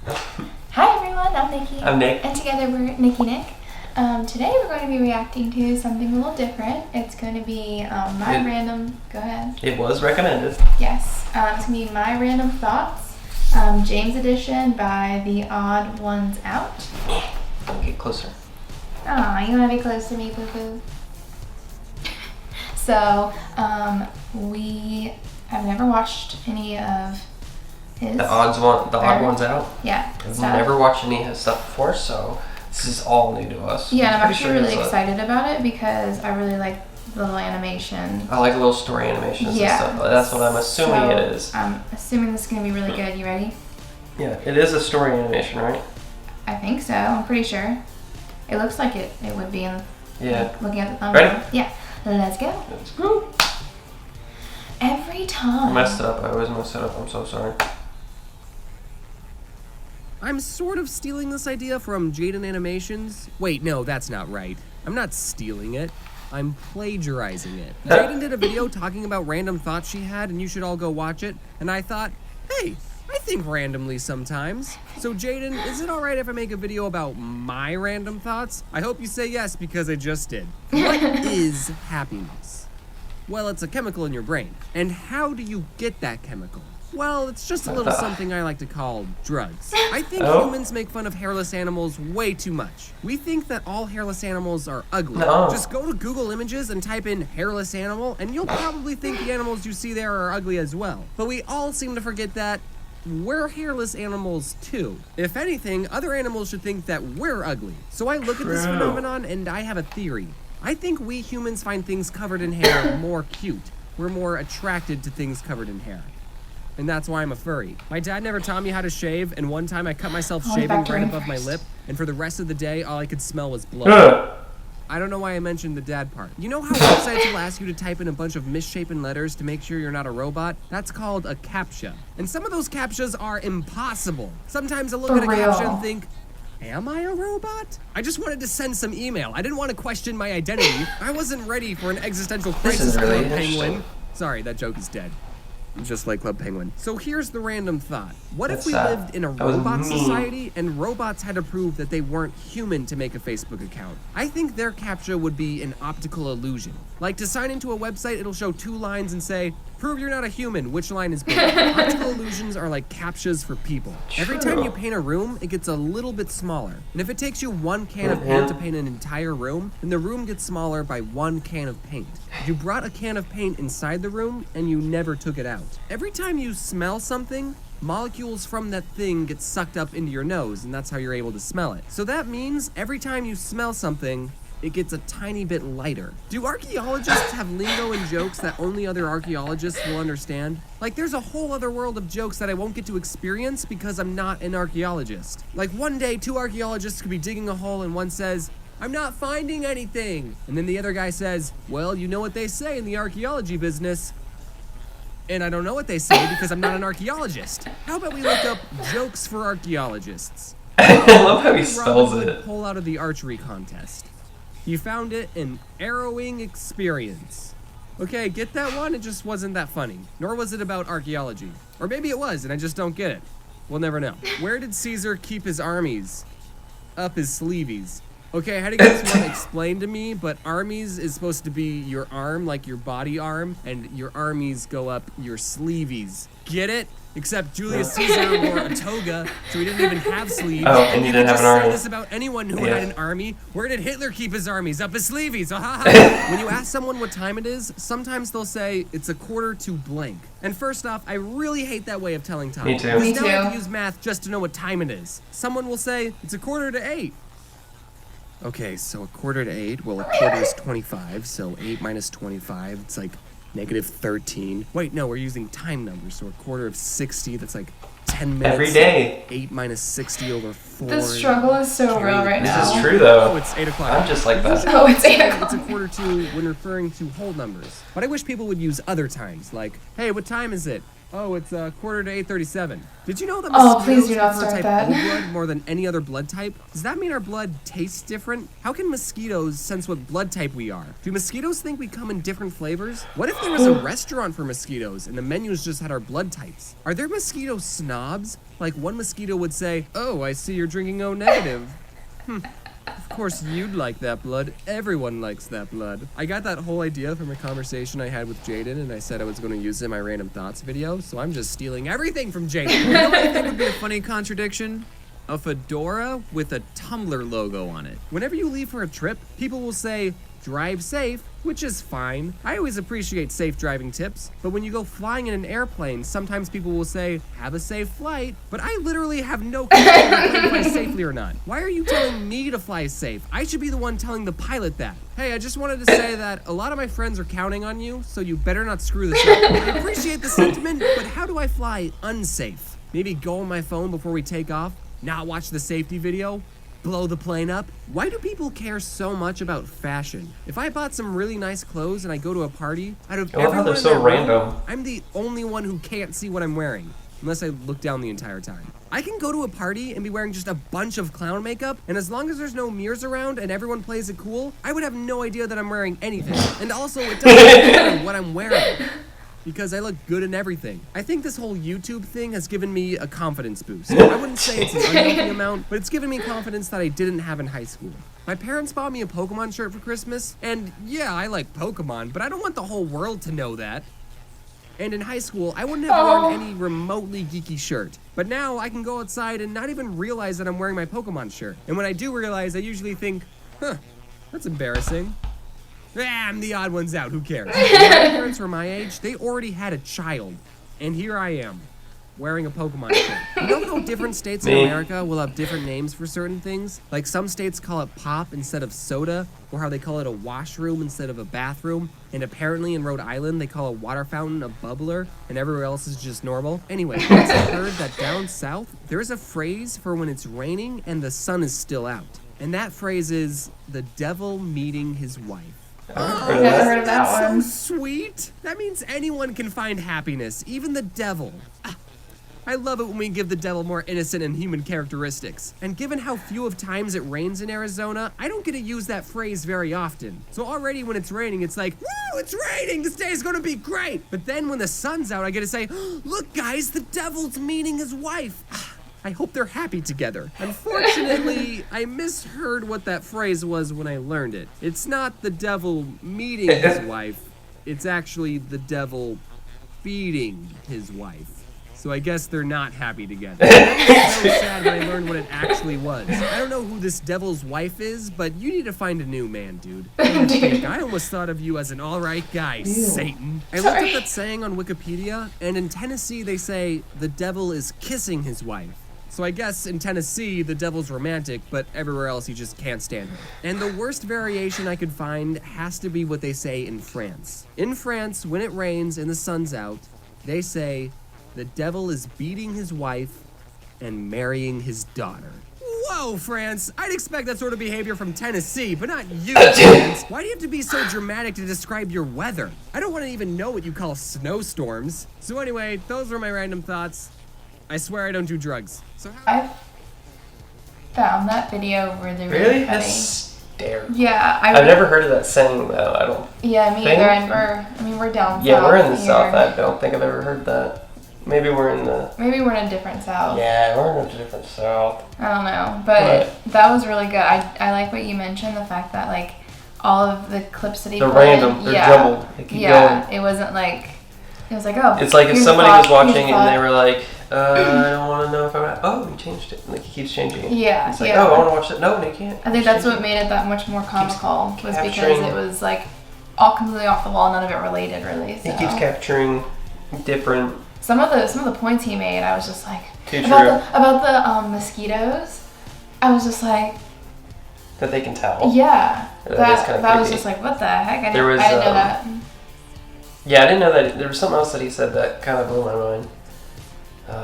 Hi everyone, I'm Nikki. I'm Nick. And together we're Nikki Nick. Today we're going to be reacting to something a little different. It's going to be go ahead. It was recommended. Yes, it's going to be my random thoughts, James edition by The Odd Ones Out. Get closer. Aw, you want to be close to me, poo-poo? So, I've never watched any of his. The odd ones out. Yeah. I've never watched any of his stuff before, so this is all new to us. Yeah, and I'm actually really excited about it because I really like little animation. I like little story animations and stuff. That's what I'm assuming it is. I'm assuming this is going to be really good. You ready? Yeah, it is a story animation, right? I think so. I'm pretty sure. It looks like it would be in. Yeah. Looking at the thumbnail. Ready? Yeah. Let's go. Let's go. Every time. I messed it up. I always mess it up. I'm so sorry. I'm sort of stealing this idea from Jaden Animations. Wait, no, that's not right. I'm not stealing it. I'm plagiarizing it. Jaden did a video talking about random thoughts she had, and you should all go watch it. And I thought, hey, I think randomly sometimes. So Jaden, is it alright if I make a video about my random thoughts? I hope you say yes, because I just did. What is happiness? Well, it's a chemical in your brain. And how do you get that chemical? Well, it's just a little something I like to call drugs. I think humans make fun of hairless animals way too much. We think that all hairless animals are ugly. No. Just go to Google Images and type in hairless animal, and you'll probably think the animals you see there are ugly as well. But we all seem to forget that we're hairless animals too. If anything, other animals should think that we're ugly. So I look at this phenomenon and I have a theory. I think we humans find things covered in hair more cute. We're more attracted to things covered in hair. And that's why I'm a furry. My dad never taught me how to shave, and one time I cut myself shaving right above my lip, and for the rest of the day, all I could smell was blood. I don't know why I mentioned the dad part. You know how websites will ask you to type in a bunch of misshapen letters to make sure you're not a robot? That's called a CAPTCHA. And some of those CAPTCHAs are impossible. Sometimes I look at a CAPTCHA and think, am I a robot? I just wanted to send some email. I didn't want to question my identity. I wasn't ready for an existential crisis, really Club Penguin. Sorry, that joke is dead. Just like Club Penguin. So here's the random thought. What if we lived in a robot society and robots had to prove that they weren't human to make a Facebook account? I think their CAPTCHA would be an optical illusion. Like to sign into a website, it'll show 2 lines and say, prove you're not a human, which line is big? Optical illusions are like CAPTCHAs for people. Every time you paint a room, it gets a little bit smaller. And if it takes you 1 can of paint to paint an entire room, then the room gets smaller by 1 can of paint. You brought a can of paint inside the room and you never took it out. Every time you smell something, molecules from that thing get sucked up into your nose, and that's how you're able to smell it. So that means every time you smell something, it gets a tiny bit lighter. Do archaeologists have lingo and jokes that only other archaeologists will understand? Like there's a whole other world of jokes that I won't get to experience because I'm not an archaeologist. Like one day 2 archaeologists could be digging a hole and one says, I'm not finding anything. And then the other guy says, well, you know what they say in the archaeology business. And I don't know what they say because I'm not an archaeologist. How about we look up jokes for archaeologists? I love how he spells it. Pull out of the archery contest. You found it an harrowing experience. Okay, get that one? It just wasn't that funny. Nor was it about archaeology. Or maybe it was and I just don't get it. We'll never know. Where did Caesar keep his armies? Up his sleeveys. Okay, I had to get this one explained to me, but armies is supposed to be your arm, like your body arm, and your armies go up your sleeveys. Get it? Except Julius Caesar wore a toga, so he didn't even have sleeves. Oh, and you didn't have an army. Say this about anyone who had an army. Where did Hitler keep his armies? Up his sleeveys. Oh, ha, ha. When you ask someone what time it is, sometimes they'll say it's 1:45 blank. And first off, I really hate that way of telling time. Me too. Me Now too. I have to use math just to know what time it is. Someone will say it's 7:45. Okay, so 7:45, well, 1/4 is 25, so 8 minus 25, it's like -13. Wait, no, we're using time numbers, so 1/4 of 60, that's like 10 minutes. Every day. 8 minus 60 over 4. The struggle is so real right now. This is true though. Oh, it's 8 o'clock. I'm just like that. Oh, it's 8 o'clock. It's 1:45 when referring to whole numbers. But I wish people would use other times, like, hey, what time is it? Oh, it's 8:37. Did you know that Oh, mosquitoes please do not prefer start type that. O blood more than any other blood type? Does that mean our blood tastes different? How can mosquitoes sense what blood type we are? Do mosquitoes think we come in different flavors? What if there was a restaurant for mosquitoes and the menus just had our blood types? Are there mosquito snobs? Like one mosquito would say, "Oh, I see you're drinking O negative." Of course you'd like that blood. Everyone likes that blood. I got that whole idea from a conversation I had with Jaden, and I said I was going to use it in my Random Thoughts video, so I'm just stealing everything from Jaden. You know what I think would be a funny contradiction? A fedora with a Tumblr logo on it. Whenever you leave for a trip, people will say, "Drive safe," which is fine. I always appreciate safe driving tips, but when you go flying in an airplane, sometimes people will say, "Have a safe flight," but I literally have no control if the plane flies safely or not. Why are you telling me to fly safe? I should be the one telling the pilot that. Hey, I just wanted to say that a lot of my friends are counting on you, so you better not screw this up. I appreciate the sentiment, but how do I fly unsafe? Maybe go on my phone before we take off? Not watch the safety video? Blow the plane up? Why do people care so much about fashion? If I bought some really nice clothes and I go to a party, out of I love how everyone they're in so that room, random. I'm the only one who can't see what I'm wearing, unless I look down the entire time. I can go to a party and be wearing just a bunch of clown makeup, and as long as there's no mirrors around and everyone plays it cool, I would have no idea that I'm wearing anything. And also, it doesn't matter what I'm wearing, because I look good in everything. I think this whole YouTube thing has given me a confidence boost. I wouldn't say it's an unhealthy amount, but it's given me confidence that I didn't have in high school. My parents bought me a Pokemon shirt for Christmas, and yeah, I like Pokemon, but I don't want the whole world to know that. And in high school, I wouldn't have worn any remotely geeky shirt. But now I can go outside and not even realize that I'm wearing my Pokemon shirt. And when I do realize, I usually think, that's embarrassing. I'm the odd ones out, who cares? When my parents were my age, they already had a child. And here I am, wearing a Pokemon shirt. You know how different states in America will have different names for certain things? Like some states call it pop instead of soda, or how they call it a washroom instead of a bathroom. And apparently in Rhode Island, they call a water fountain a bubbler, and everywhere else is just normal. Anyway, I heard that down south, there is a phrase for when it's raining and the sun is still out. And that phrase is the devil meeting his wife. I've never heard of that one. So sweet. That means anyone can find happiness, even the devil. I love it when we give the devil more innocent and human characteristics. And given how few of times it rains in Arizona, I don't get to use that phrase very often. So already when it's raining, it's like, woo, it's raining, this day is gonna be great. But then when the sun's out, I get to say, look guys, the devil's meeting his wife. I hope they're happy together. Unfortunately, I misheard what that phrase was when I learned it. It's not the devil meeting his wife, it's actually the devil beating his wife. So I guess they're not happy together. I was so sad when I learned what it actually was. I don't know who this devil's wife is, but you need to find a new man, dude. I almost thought of you as an alright guy, Satan. I looked up that saying on Wikipedia, and in Tennessee they say the devil is kissing his wife. So I guess in Tennessee, the devil's romantic, but everywhere else he just can't stand her. And the worst variation I could find has to be what they say in France. In France, when it rains and the sun's out, they say, the devil is beating his wife and marrying his daughter. Whoa, France! I'd expect that sort of behavior from Tennessee, but not you, France. Why do you have to be so dramatic to describe your weather? I don't want to even know what you call snowstorms. So anyway, those were my random thoughts. I swear I don't do drugs. So I found that video really Really? funny. That's hysterical. Yeah, I've never heard of that saying though. I don't. Yeah, me think- either. And we're down south. Yeah, we're in the here. south. I don't think I've ever heard that. Maybe we're in the. Maybe we're in a different south. Yeah, we're in a different south. I don't know, but that was really good. I like what you mentioned, the fact that like all of the clips that he They're put random. in, They're yeah, jumbled. They keep yeah, going. it wasn't like it was like, oh. It's like if here's a somebody thought, was watching here's a it and they thought. were like, I don't want to know if I'm. Oh, he changed it. Like he keeps changing it. Yeah, It's like, yeah. oh, I want to watch it. No, you can't. I think that's what made it that much more comical, was because capturing- it was like all completely off the wall, none of it related really. So. He keeps capturing different. Some of the points he made, I was just like Too about the mosquitoes. I was just like, That they can tell. yeah, That is kinda that was creepy. just like, what the heck? I There didn't, was, I didn't know that. Yeah, I didn't know that. There was something else that he said that kind of blew my mind. You're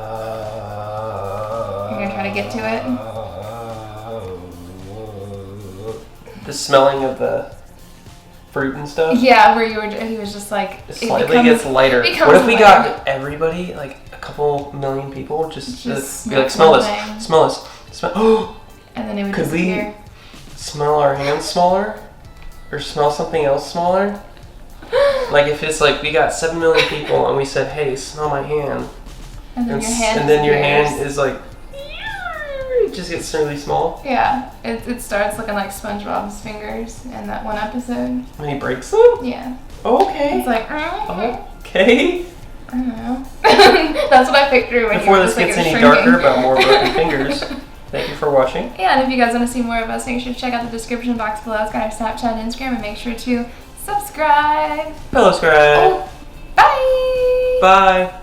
gonna try to get to it? The smelling of the fruit and stuff. Yeah, where he was just like It slightly gets lighter. becomes What if we lighter. got everybody, like a couple million people, just to be like, smell this, smell this, smell. And then it would Could disappear. we smell our hands smaller, or smell something else smaller? Like if it's like we got 7 million people and we said, "Hey, smell my hand," And then your hand. and then your disappears. hand is like, it just gets really small. Yeah, it starts looking like SpongeBob's fingers in that one episode. And he breaks them. Yeah. Okay. It's like. Okay. I don't know. That's what I picture when Before you're this just, like, gets any shrinking. darker about more broken fingers, thank you for watching. Yeah, and if you guys want to see more of us, make sure to check out the description box below. It's got our Snapchat and Instagram, and make sure to subscribe. Hello, subscribe. Oh, bye. Bye.